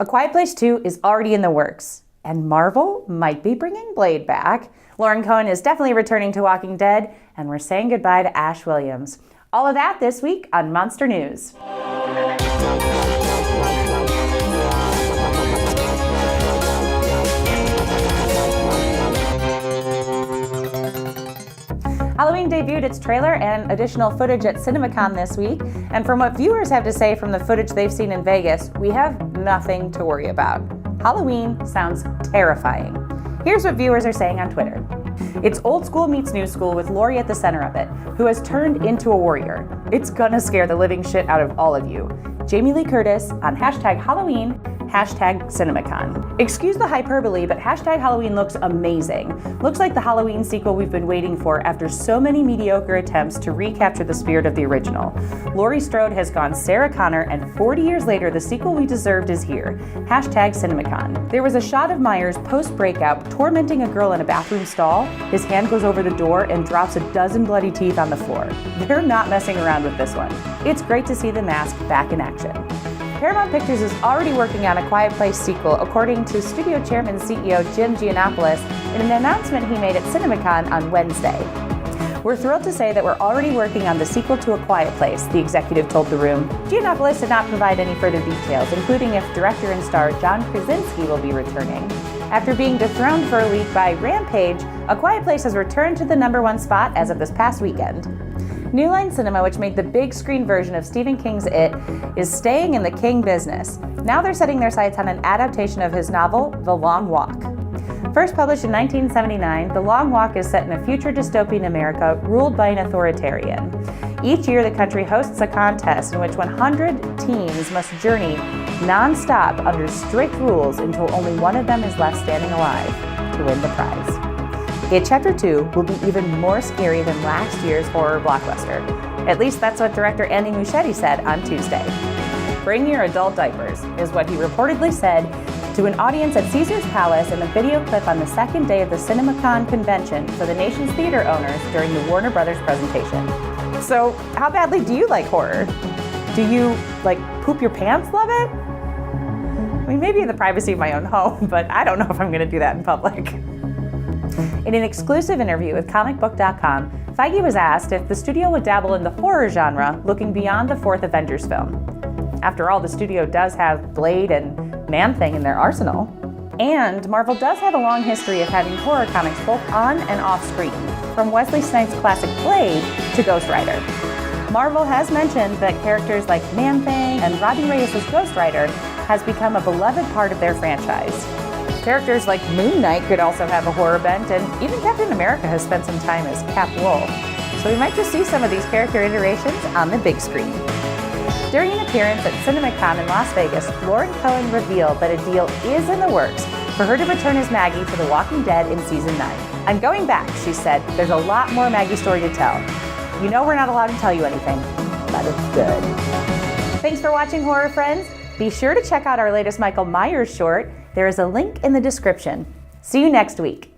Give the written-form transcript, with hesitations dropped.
A Quiet Place 2 is already in the works, and Marvel might be bringing Blade back. Lauren Cohan is definitely returning to Walking Dead, and we're saying goodbye to Ash Williams. All of that this week on Monster News. Halloween debuted its trailer and additional footage at Cinemacon this week, and from what viewers have to say from the footage they've seen in Vegas, we have nothing to worry about. Halloween sounds terrifying. Here's what viewers are saying on Twitter. It's old school meets new school with Laurie at the center of it, who has turned into a warrior. It's gonna scare the living shit out of all of you. Jamie Lee Curtis on #Halloween, #Cinemacon. Excuse the hyperbole, but #Halloween looks amazing. Looks like the Halloween sequel we've been waiting for after so many mediocre attempts to recapture the spirit of the original. Laurie Strode has gone Sarah Connor, and 40 years later, the sequel we deserved is here. #Cinemacon. There was a shot of Myers post-breakout tormenting a girl in a bathroom stall. His hand goes over the door and drops a dozen bloody teeth on the floor. They're not messing around with this one. It's great to see the mask back in action. Paramount Pictures is already working on a Quiet Place sequel, according to studio chairman and CEO Jim Giannopoulos in an announcement he made at Cinemacon on Wednesday. We're thrilled to say that we're already working on the sequel to A Quiet Place, the executive told The Room. Giannopoulos did not provide any further details, including if director and star John Krasinski will be returning. After being dethroned for a week by Rampage, A Quiet Place has returned to the #1 spot as of this past weekend. New Line Cinema, which made the big screen version of Stephen King's It, is staying in the King business. Now they're setting their sights on an adaptation of his novel, The Long Walk. First published in 1979, The Long Walk is set in a future dystopian America ruled by an authoritarian. Each year, the country hosts a contest in which 100 teens must journey non-stop under strict rules until only one of them is left standing alive to win the prize. It Chapter 2 will be even more scary than last year's horror blockbuster. At least that's what director Andy Muschietti said on Tuesday. Bring your adult diapers, is what he reportedly said to an audience at Caesar's Palace in a video clip on the second day of the Cinemacon convention for the nation's theater owners during the Warner Brothers presentation. So, how badly do you like horror? Do you, poop your pants love it? I mean, maybe in the privacy of my own home, but I don't know if I'm gonna do that in public. In an exclusive interview with comicbook.com, Feige was asked if the studio would dabble in the horror genre, looking beyond the fourth Avengers film. After all, the studio does have Blade and Man-Thing in their arsenal. And Marvel does have a long history of having horror comics both on and off screen, from Wesley Snipes' classic Blade to Ghost Rider. Marvel has mentioned that characters like Man-Thing and Robbie Reyes' Ghost Rider has become a beloved part of their franchise. Characters like Moon Knight could also have a horror bent, and even Captain America has spent some time as Cap Wolf. So we might just see some of these character iterations on the big screen. During an appearance at Cinemacon in Las Vegas, Lauren Cohan revealed that a deal is in the works for her to return as Maggie to The Walking Dead in Season 9. "I'm going back," she said. "There's a lot more Maggie story to tell. You know we're not allowed to tell you anything, but it's good." Thanks for watching, horror friends. Be sure to check out our latest Michael Myers short. There is a link in the description. See you next week.